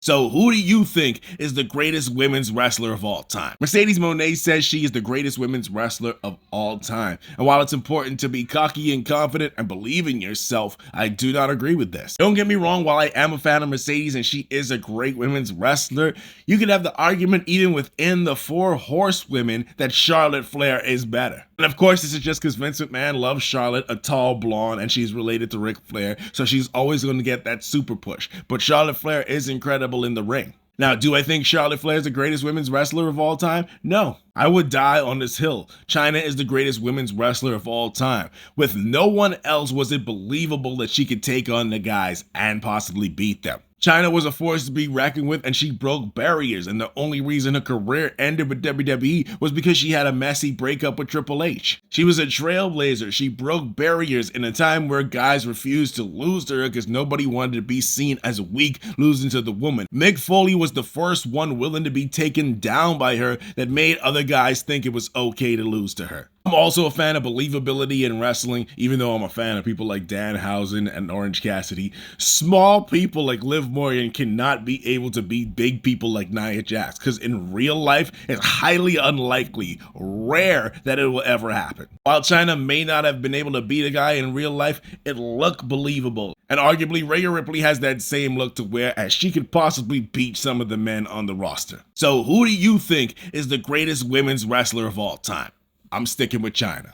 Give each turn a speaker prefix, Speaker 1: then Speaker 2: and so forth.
Speaker 1: So who do you think is the greatest women's wrestler of all time? Mercedes Moné says she is the greatest women's wrestler of all time. And while it's important to be cocky and confident and believe in yourself, I do not agree with this. Don't get me wrong, while I am a fan of Mercedes and she is a great women's wrestler, you could have the argument even within the four horsewomen that Charlotte Flair is better. And of course, this is just because Vince McMahon loves Charlotte, a tall blonde, and she's related to Ric Flair, so she's always going to get that super push. But Charlotte Flair is incredible in the ring. Now, do I think Charlotte Flair is the greatest women's wrestler of all time? No. I would die on this hill. Chyna is the greatest women's wrestler of all time. With no one else was it believable that she could take on the guys and possibly beat them. Chyna was a force to be reckoned with, and she broke barriers, and the only reason her career ended with WWE was because she had a messy breakup with Triple H. She was a trailblazer. She broke barriers in a time where guys refused to lose to her because nobody wanted to be seen as weak losing to the woman. Mick Foley was the first one willing to be taken down by her that made other guys think it was okay to lose to her. I'm also a fan of believability in wrestling, even though I'm a fan of people like Danhausen and Orange Cassidy. Small people like Liv Morgan cannot be able to beat big people like Nia Jax, because in real life, it's highly unlikely, rare that it will ever happen. While Chyna may not have been able to beat a guy in real life, it looked believable. And arguably, Rhea Ripley has that same look to wear, as she could possibly beat some of the men on the roster. So who do you think is the greatest women's wrestler of all time? I'm sticking with Chyna.